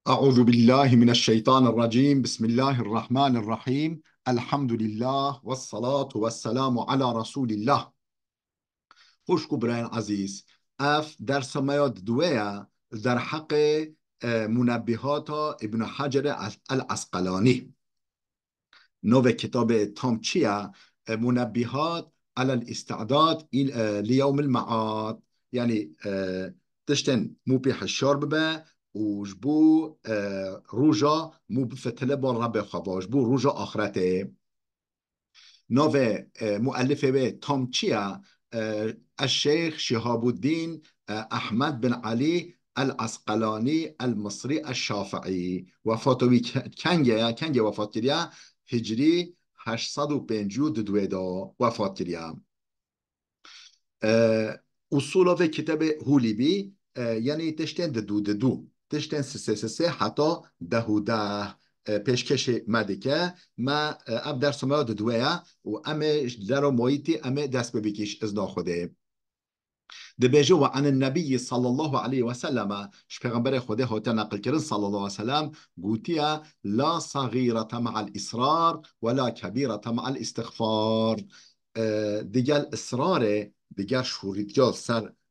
أعوذ بالله من الشيطان الرجيم. بسم الله الرحمن الرحيم. الحمد لله والصلاة والسلام على رسول الله. خوش برایان عزیز، اف درس ما دویه در حق منبهات ابن حجر العسقلانی. نوع کتاب تام چیه؟ منبهات على الاستعداد ليوم المعاد. يعني تشتن مو بحشار ببا وجبو روجا مو بفتله بار رب خواج بو روجا آخرته. نوع مؤلف به تام چیه؟ الشيخ شهاب الدين أحمد بن علي العسقلاني المصري الشافعي. وفاتوی کنگه وفات کرده هجری 852 دا وفات کرده. اصول و کتاب هولیبی یعنی تشتن دو تشتن سه حتی ده پیشکش مدکه ما اب در سماع دویا و امه در مایتی امه دست ببیکیش از ناخده دبیجو عن النبي صلى الله عليه وسلم. اش پیغمبر خدا هاته نقل کردن صلى الله عليه وسلم گوتیا لا صغيرة مع الإصرار ولا كبيرة مع الاستغفار. دیگر اصرار دیگر شوریتیا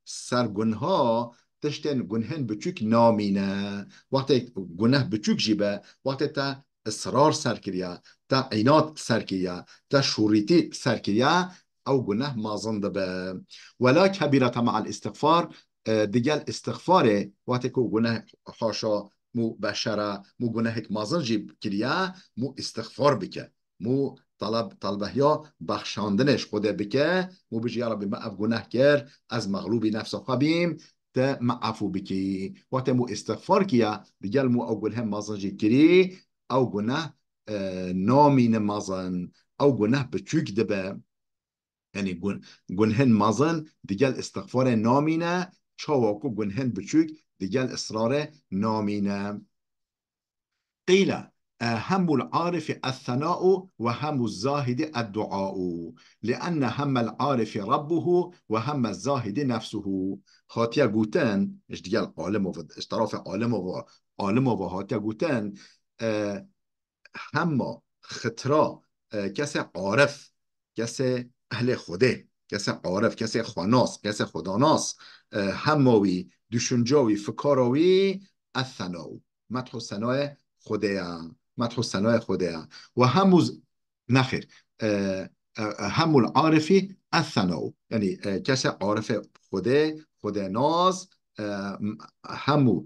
سر گنها تشتن گنهن بچوک نامینه. وقتی گناه بچوک جیبه وقتی تا اصرار سر کریا تا عینات سر کریا تا شوریتی سر کریا او گناه مازنده به. ولا كبيرة مع الاستغفار. دیگر استغفار وقتی که گناه حاشا مو بشره مو گناهک مازن جیب کریا مو استغفار بکه مو طلبه یا بخشاندنش خدا بکه مو بجی یا ربی ما اف گناه کر از مغلوبی نفس خبیم تا معفو بکی. وقتی مو استغفار کیا دیگر مو او گناه مازن جیب کری او گناه نامین مازن او گناه بچوک دبه. يعني جنهن مازن ديجال استغفار نامينه شاوكو جنهن بچوك ديجال إصرار نامينه. قيل هم العارف الثناء وهم الزاهد الدعاء، لأن هم العارف ربه وهم الزاهد نفسه. خاطيا قوتن اش ديال عالم اش طرف عالم و هاتيا قوتن هم خطرا کسی عارف کسی اهل خوده کسی عارف کسی خواناس کسی خداناس هماوی دوشنجاوی فکاراوی الثناو مدح ثنای خوده مدح ثنای خوده و هموز نخیر هم العارفی الثناو یعنی کسی عارف خوده خوده ناز همو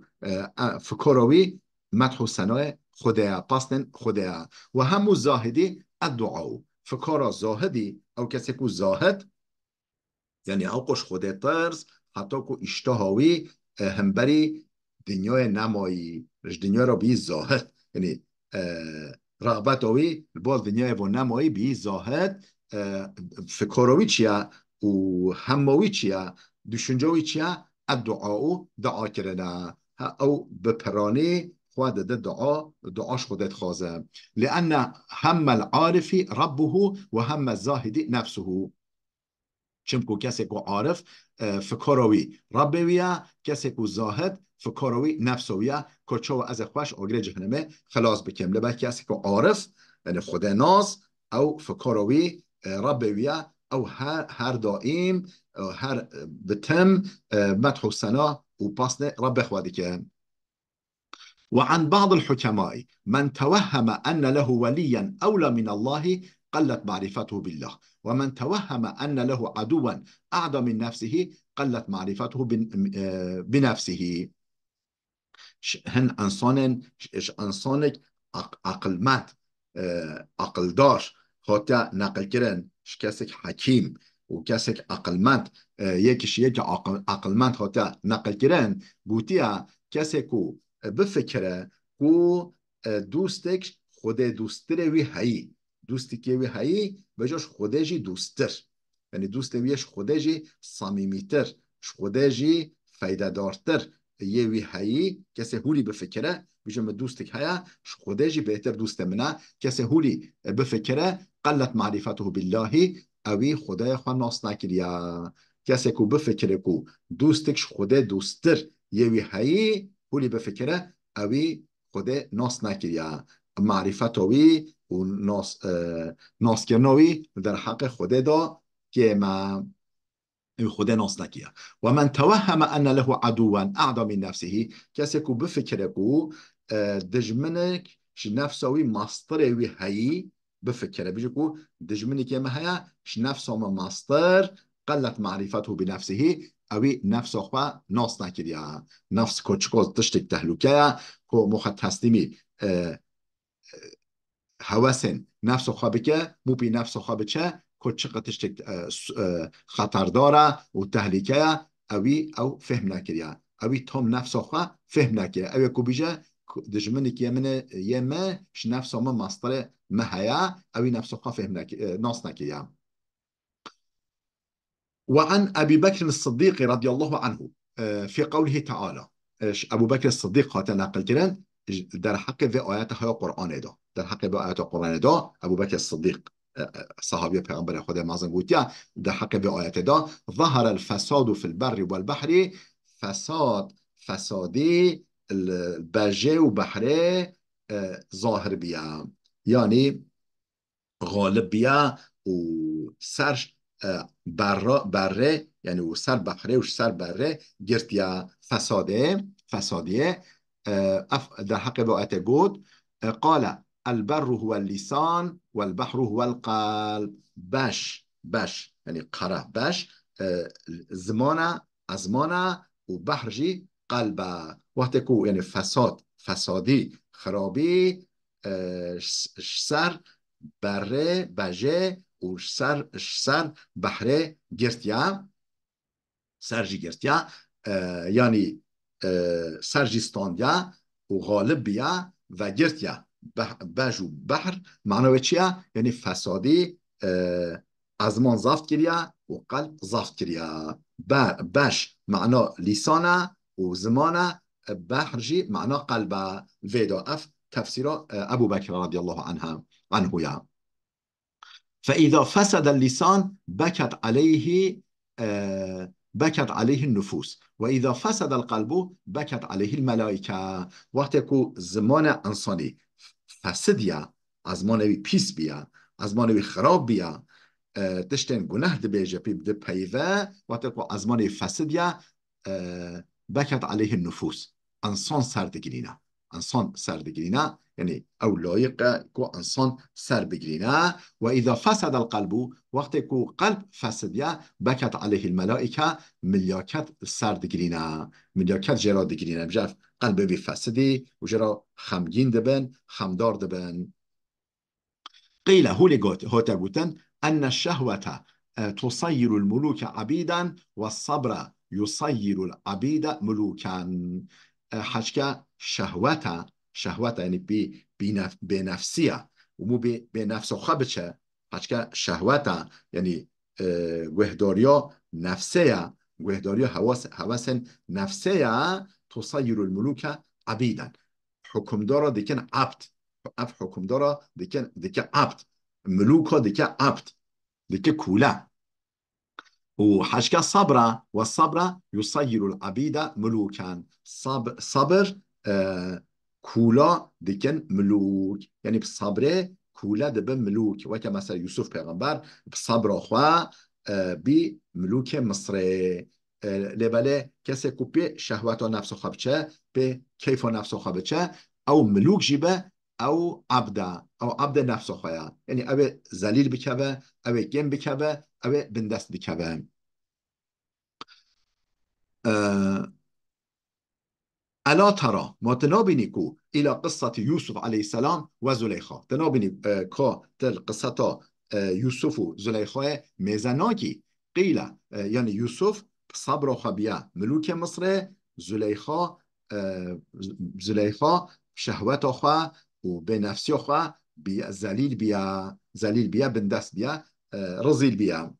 فکاراوی مدح ثنای خدا پاسن خدا و همو زاهدی الدعاء فکارا زاهدی او کسی کو زاهد یعنی او قش خدا ترز حتی کو اشتهاوی همبری دنیای نمایی رش دنیا را بی زاهد یعنی رغبت اوی باز دنیای و نمایی بی زاهد فکاروی چیه و هماوی چیه دوشنجاوی چیه الدعاء دعا کرده او بپرانی خود دعاش خودت خوازه. لأن هم العارف ربه و هم الزاهد نفسه. چمکو کسی کو عارف فکروی ربویه کسی کو زاهد فکروی نفسویه کچو از خوش آگر جهنمه خلاص بکم. لبه کسی کو عارف یعنی خود ناز او فکروی ربویه او هر دائم هر بتم مدح و ثنا و پاسن رب خودی که. وعن بعض الحكماء من توهم أن له وليا أولى من الله قلت معرفته بالله، ومن توهم أن له عدوا أعظم من نفسه قلت معرفته بنفسه. هن انسان عقلمند عقل دار خاطر نقل کردن کسی حکیم و کسی عقلمند یکیش یک عقلمند خاطر نقل کردن بوتیا کسی کو بفکره کو دوستش خود دوستره وی هایی دوستی که وی هایی بجاش خودشی دوستر یعنی دوست ویش خودشی صمیمیتر خودشی فایده دارتر یه وی هایی کسی هولی بفکره بجم دوستک هیا خودشی بهتر دوست منه کسی هولی بفکره قلت معرفته بالله اوی خدای خواه ناس نکریا. کسی کو بفکره کو دوستکش خود دوستر یه وی هایی هولی بفکره اوی خود ناس نکریا معرفتوی و ناس کرنوی در حق خود دا که ما خود ناس نکیا و من توهم ان له عدوا اعظم من نفسه کسی کو بفکره کو دجمنك نفسوي ماستر وي هي بفكره بيجي کو دجمنك كما هيا نفسه ما ماستر قلت معرفته بنفسه اوی نفس خوا ناس نکریا نفس کوچکوز تشتک تهلوکه کو مخ تسلیمی هوسن نفس خوا بکه مو بی نفس خوا بچه کوچک تشتک خطر داره و تهلیکه اوی او فهم نکریا اوی تام نفس خوا فهم نکریا اوی کو بیجه دجمنی که من یمه نفس ما ماستر مهیا اوی نفس خوا فهم ناس نکریا وعن أبي بكر الصديق رضي الله عنه في قوله تعالى أبو بكر الصديق هات نقل كرن در حق في آيات های قرآن دا در حق في آيات قرآن دا أبو بكر الصديق صحابي پیغمبر خدا معظم گوتیا در حق في آيات دا ظهر الفساد في البر والبحر فسادي البرجه و بحره ظاهر بیا يعني غالب بیا و سرش بره یعنی و سر بحره و سر بره گرتیا فسادیه در حق بآیت گود قال البر هو اللسان والبحر هو القلب بش یعنی قره بش زمانه ازمانه و بحر جی قلبه وقتی کو یعنی فسادی خرابی سر بره بجه و سر بحره گرتیا سرجی گرتیا یعنی سرجی ستاندیا و غالب بیا و گرتیا بج و بحر معنی چیه؟ یعنی فسادی ازمان زافت کریا و قلب زافت کریا بش معنی لیسانه و زمانه بحر جی معنی قلبه ویدا اف تفسير أبو بكر رضي الله عنه يعني. فإذا فسد اللسان بكت عليه النفوس وإذا فسد القلب بكت عليه الملائكة وقت کو زمان انسانی فسد یا ازمانوی پیس بیا ازمانوی خراب بیا تشتن گناه دبیجه ده پیوه وقت کو ازمانوی فسد یا بكت عليه النفوس انسان سردگرینه انسان سردگرینه یعنی او لایق کو انسان سر بگرینه و اذا فسد القلب وقت کو قلب فسدیه بکت علیه الملائکه ملیاکت سردگرینه ملیاکت جرا دگرینه بجرف قلب بی فسدی و جرا خمگین دبن خمدار دبن قيل هوتا قوتن أن الشهوة تصير الملوك عبيدا والصبر يصير العبيد ملوكا حشكا شهوة يعني بنفسية ومو بنفس خبتش حشكا شهوة يعني وهداريا نفسية وهداريا هواس نفسية تصير الملوك عبيدا حكم دارا ديكن عبد اف حکم داره دیگه عبد ملوکا دیگه عبد دیگه کوله و حشکه صبره و صبره یصیر العبید ملوکن صبر کولا دیگه ملوک یعنی صبره کوله دبه ملوک و که مثلا یوسف پیغمبر صبر خواه بی ملوک مصر لبله کسی که به شهوت و نفس خواه بچه به کیف و نفس خواه بچه او ملوک جیبه او عبد نفس خواه یعنی او زلیل بکوه او گم بکوه او بندست بکوه الا ترى ما تنابني كو الى قصه يوسف عليه السلام وزليخا تنابني كو تل قصه يوسف وزليخا ميزاناكي قيل يعني يوسف صبر خبيا ملوك مصر زليخا شهوت خوا وبنفسي خوا بيا زليل بيا بندست بيا رزيل بيا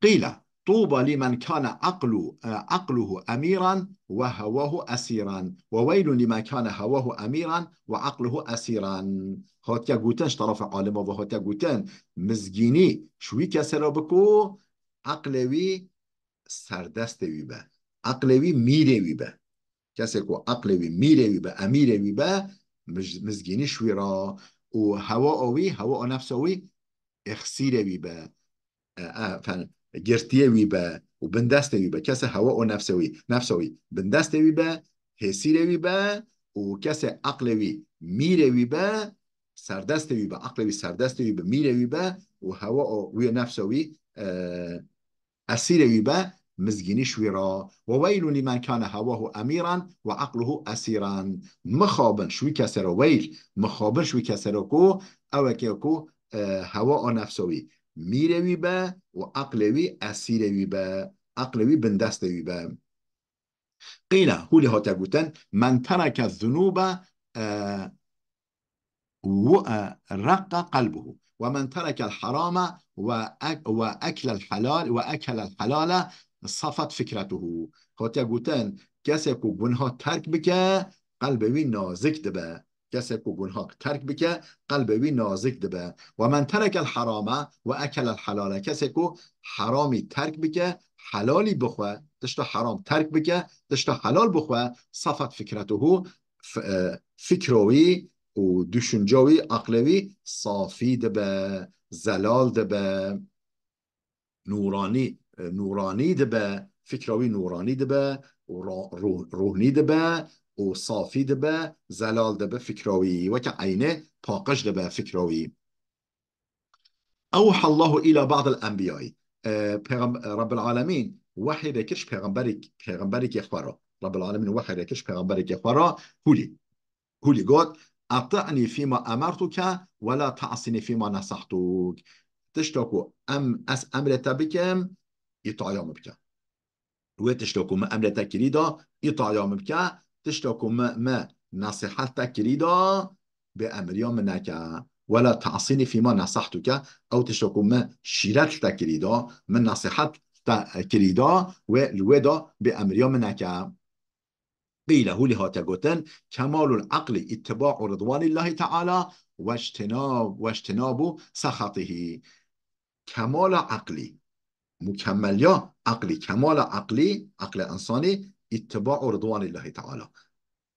قيل طوبى لمن كان عقله أميرا وهواه أسيرا وويل لمن كان هواه أميرا وعقله أسيرا هاتيا قوتنش طرف عالمه وهاتيا قوتن مزگینی شوی کسی را بکو عقلوی سردست وی به عقلوی میره وی به کسی که عقلوی میروی به امیروی به مزگینی شوی را و هوا اوی هوا نفسوی اخسیروی به گرتیوی به و بندستوی به کسی هوا و نفسوی بندستوی به حسیروی به و کسی عقلوی میروی به سردستوی به عقلوی سردستوی به میروی به و هوا و نفسوی أسير يبا مزجيني شويرا وويل لمن كان هواه أميرا وعقله أسيرا مخابن شوي كسر ويل مخابن شوي كسركو أو كيكو هواء نفسوي ميروي با وعقلوي أسيروي با عقلوي بندستوي با قيل هولي هاتا قوتن من ترك الذنوب رق قلبه ومن ترك الحرام وأكل الحلال صفت فكرته هاتا قوتن کسی که گناه ترک بکه قلبوی نازک دبه کسی که گناه ترک بکه قلبوی نازک دبه و من ترک الحرام و اکل الحلال کسی که حرامی ترک بکه حلالی بخواه دشتا حرام ترک بکه دشتا حلال بخواه صفت فكرته فکروی و düşüncevi, aklevi safi de be, zelal de be, nurani de be, fikravi nurani de be, ruhni de be, و صافی de be, zelal de be fikravi و که عینه پاقش de be fikravi. أوحى الله إلى بعض الأنبياء رب العالمين وحي ركش پیغمبری که خوارا رب العالمين وحي ركش پیغمبری که خوارا هولي قد أطعني فيما أمرتك ولا تعصني فيما نصحتك تشتكو أمر تبكم يطعيام بك وتشتكو ما أمر تكريدا يطعيام بك تشتكو ما نصيحتك كريدا بأمر يوم منك ولا تعصني فيما نصحتك أو تشتكو ما شيرت كريدا من نصيحت كريدا والودا بأمر يوم منك قيل هو لهاتا قوتن كمال العقل اتباع رضوان الله تعالى واجتناب سخطه كمال عقلي مكمل يا عقلي كمال عقلي عقل انساني اتباع رضوان الله تعالى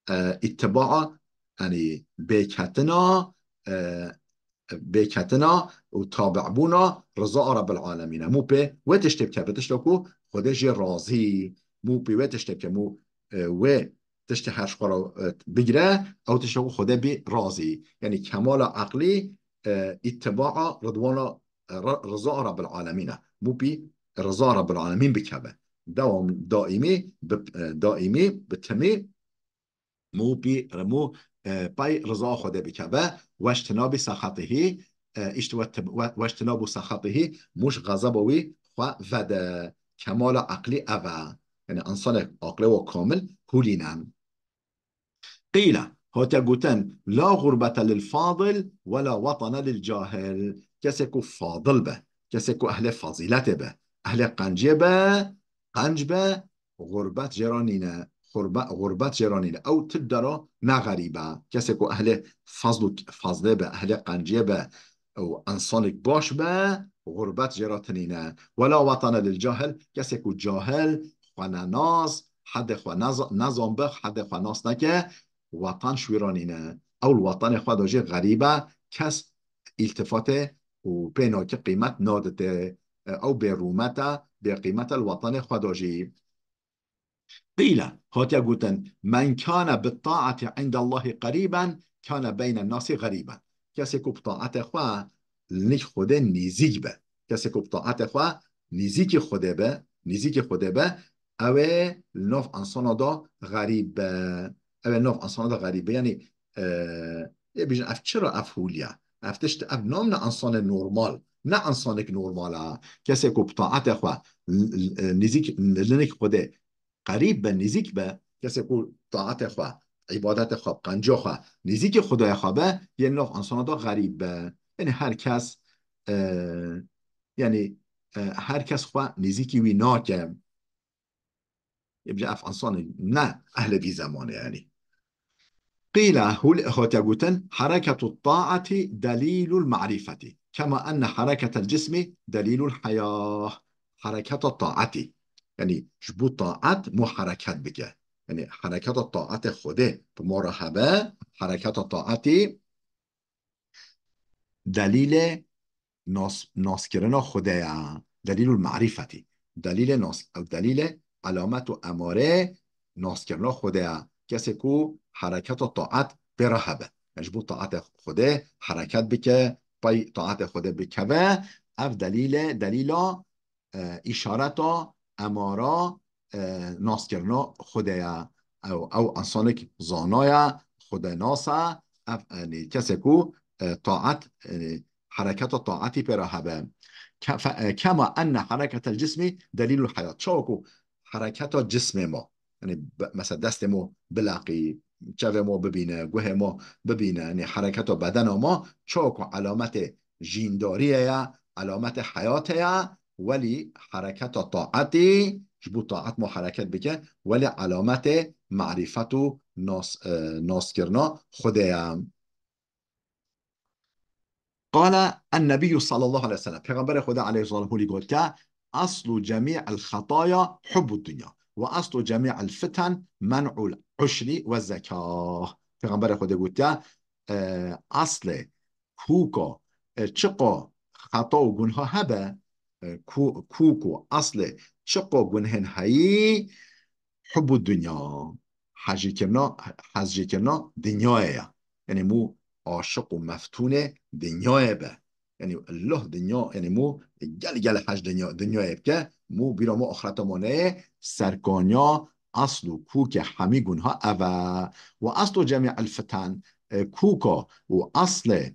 اتباع يعني بيكتنا وتابع بونا رضا رب العالمين مو بي وتشتبك بتشتكو خدش راضي مو بي وتشتبك مو و تشت هرش قرار بگیره او تشت خدا بی راضی یعنی کمال عقلی اتباع رضوان رضا رب العالمین مو بی رضا رب العالمین بکبه دائمی بتمی مو بی رضا خدا بکبه و اجتناب سخطه و اجتناب سخطه مش غضبوی و وده کمال عقلی اوه يعني انسان عاقل و کامل هولينان قيل هاتا قوتن لا غربة للفاضل ولا وطن للجاهل كسكو فاضل به كسكو أهل فضيلة به أهل قنجة به قنج به غربت جرانينه غربت جرانينه أو تدرى نغريبه كسكو أهل فضل به أهل قنجة به أو أنسانك باش به غربت جراتنينه ولا وطن للجاهل كسكو جاهل خوانا حد خوانا نظام بخ حد خوانا ناس نکه وطن شویرانینه او الوطن خوا داجه غریبه کس التفات و بیناک قیمت نادته او برومته به قیمت الوطن خوا داجه قيل هاتيا قوتن من كان بالطاعة عند الله قريبا كان بين الناس غريبا کسی که بطاعت خوا لنک خوده نیزیک به کسی که بطاعت خوا نیزیک خوده به اوه نوف انسان دا غریب اوه نوف انسان دا غریبه یعنی بیشن اف چرا افهولیا افتشت اف نام نه انسان نورمال نه انسانک نورماله کسی که بطاعت خوا نیزیک لنک خوده قریب به نزیک به کسی که طاعت خواه عبادت خواه قنجا خواه نزیک خدای خواه به یه نوع انسان دا غریب به یعنی هر کس هر کس خواه نزیکی وی ناکه يبقى اف انسان نه اهل بي زمانه يعني قيل هاتيغوتن حركة الطاعة دليل المعرفة كما أن حركة الجسم دليل الحياة حركة الطاعة يعني جبو طاعت مو حركات بك يعني حركات الطاعت خوده بمراهبه حركات الطاعتی دلیل ناس کردن خدایا دلیل المعرفتی دلیل ناس او دلیل علامت و اماره ناس کردن خدایا کسی کو حرکت و طاعت برهبه مجبور طاعت خدا حرکت بکه پای طاعت خدا بکوه او دلیل اشارت و امارا ناس کردن خدایا او انسان که زانایا خدا ناسا کسی کو طاعت حركات الطاعة برهبة كما أن حركة الجسم دليل الحياة شوكو حركات الجسم ما يعني مثلا دست ما بلاقي چوه ما ببینه گوه ما ببینه يعني حركات بدن ما شوكو علامت جینداریه یا علامت حیاته یا ولی حركات الطاعة جبو طاعت ما حركت بکه ولی علامت معرفت و ناس کرنا خوده. قال النبي صلى الله عليه وسلم پیغمبر خدا علیه الصلاة والسلام گفت که اصل جميع الخطايا حب الدنيا و اصل جميع الفتن منع العشر و الزکاه. پیغمبر خدا گفت که اصل کوکا چقا خطا و گناه هبه کوکو اصل چقا گناه هایی حب الدنیا حجی کرنا دنیایه یعنی مو عاشق و مفتون دنیای به یعنی الله دنیا یعنی مو گل حج دنیای که مو بیرا مو آخرت مانه سرکانیا اصل و کوک همی گنها اوه و اصل جمع الفتن کوکا و اصل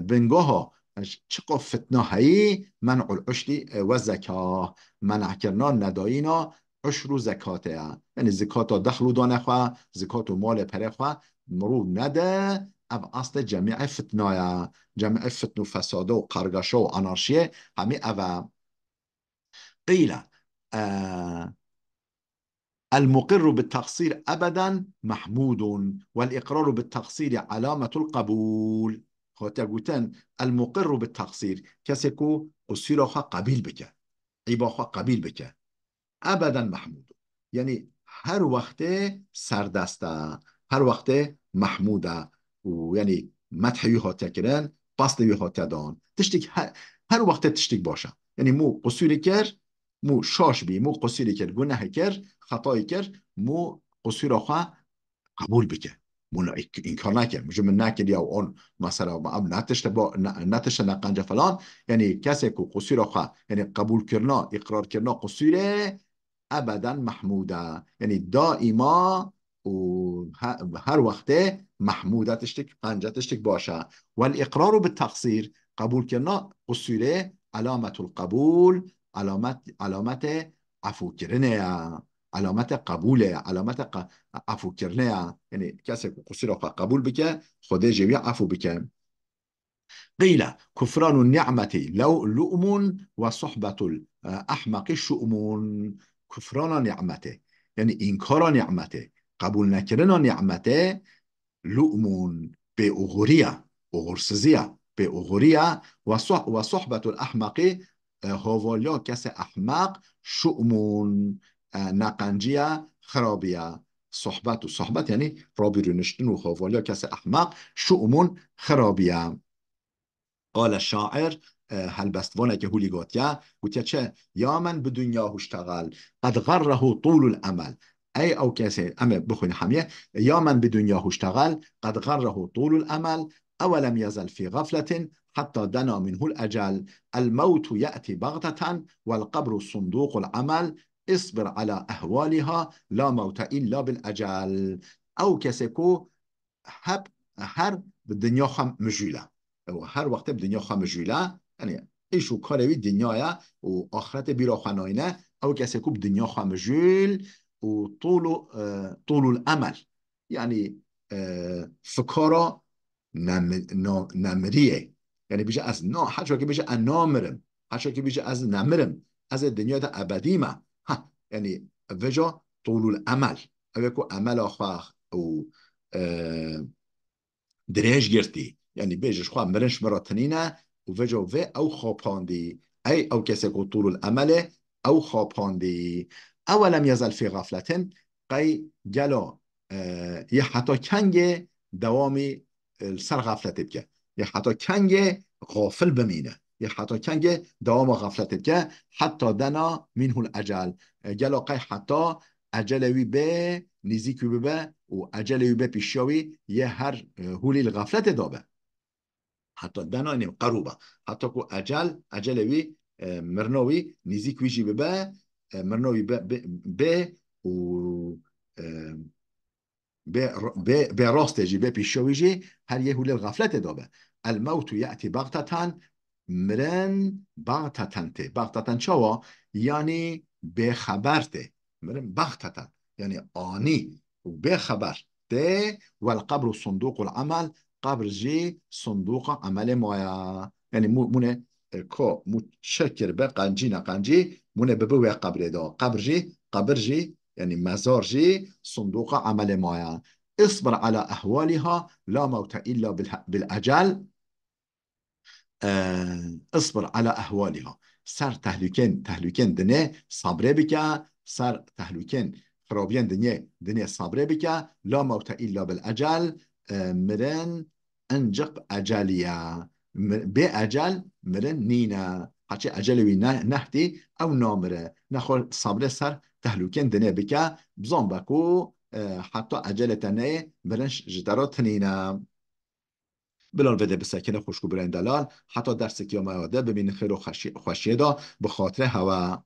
بنگاه چقا فتنه هایی منع العشری و زکاه منع کرنا ندایینا عشر و زکاته یعنی زکات دخل و دانه خواه زکات و مال پره خواه مرو نده اب اصل جمعی فتنایا جمعی فتن و فساده و قرگشه و انارشیه همه او قیل المقر بالتقصير أبدا محمود والإقرار بالتقصير علامة القبول خاطر قلتن المقر بالتقصير كسكو قصير قبيل بك عبا قبيل بك ابدا محمود یعنی هر وقت سردسته هر وقت محموده و یعنی مدحوی هاته کرن پاستوی هاته دان تشتیک هر وقت تشتیک باشه یعنی مو قصوری کر مو شاش بی مو قصوری کر گناه کر خطایی کر مو قصور خواه قبول بکه مو انکار نکر مجھے من نکر یا اون مثلا با ام نتشت نقنج فلان یعنی کسی که قصور خواه یعنی قبول کرنا اقرار کرنا قصوره ابدا محموده یعنی دائما و هر وقت محموده تشتك قنجه تشتك باشه والاقرار بالتقصير قبول كرنا قصيره علامة القبول علامت عفو کرنه علامت قبوله علامت عفو کرنه یعنی کسی که قصیر قبول بکه خدا جوی عفو بکه قيل كفران النعمة لو لؤم وصحبة الأحمق شؤم كفران نعمته يعني إنكار نعمته قبول نكرنا نعمته لؤم بأغرية أغرسزية بأغرية وصحبة الأحمق هواليا كس أحمق شؤم نقنجية خرابية صحبت يعني رابي رنشتن وهواليا كس أحمق شؤم خرابية. قال الشاعر هلبستوانه که هولی گوتیا چه یا من به دنیا اشتغل قد غره طول الامل ای او کسی اما بخوین همیه یا من به دنیا اشتغل قد غره طول الامل اولم يزل في غفلة حتى دنا منه الأجل الموت يأتي بغتة والقبر صندوق العمل اصبر على أهوالها لا موت إلا بالأجل او کسی کو هر بالدنيا خم مجهوله و هر وقت بدنیا خوا مجهوله یعنی ایشو کاروی دنیایا و آخرت بیرا خناینه او کسی که بدنیا خوا مجهول و طول الامل یعنی فکارا نمریه یعنی بیشه از حتی که بیشه نامرم حتی که بیشه از نمرم از دنیا تا ابدی ما یعنی وجا طول الامل او که عمل آخواه و دريج گرتی يعني بيجش خواه مرنش مراتنينه وفجو في او خواباندي اي او كسي طول الامل او خواباندي اولم يزل في غفلة قی گلا یه حتی کنگ دوامی سر غفلت بکه، یه حتی کنگ غافل بمینه، یه حتی کنگ دوام غفلت بکه، حتی دنا منه الاجل، گلا قی حتی اجلوی به نزیکی به و اجلوی به پیشاوی یه هر هولی الغفلت دابه، حتی دنا نیم قروبه، حتی کو اجلوی مرنوی نزیک ویجی به مرنوی به و به راست جی به پیشوی جی هر یه هول غفلت دابه. الموت یأتی بغتتن، مرن بغتتن ته بغتتن چوا یعنی به خبرته، مرن بغتتن یعنی آنی و به خبر ته. والقبر صندوق العمل، قبر جی صندوق عمل مایا، یعنی مونه کو متشکر به قنجی نقنجی مونه ببوی قبر دا، قبر جی يعني مزارجي صندوق عمل مايا. اصبر على أهوالها لا موت إلا بالأجل. اصبر على أهوالها، سر تهلوكين دنيا صبري بك، سر تهلوكين خرابين دنيا صبري بك، لا موت إلا بالأجل. مرن انجق أجاليا، بأجل مرن نينا حتى أجلوي نهدي أو نامره نخل صبر سر تهلوكين دنيا بك بزن بكو حتى أجلتني مرنش جدارات نينا. بلان وده به سکنه خوشگو برین دلال حتی در سکیا میاده ببین خیر و خوشیه دا به خاطر هوا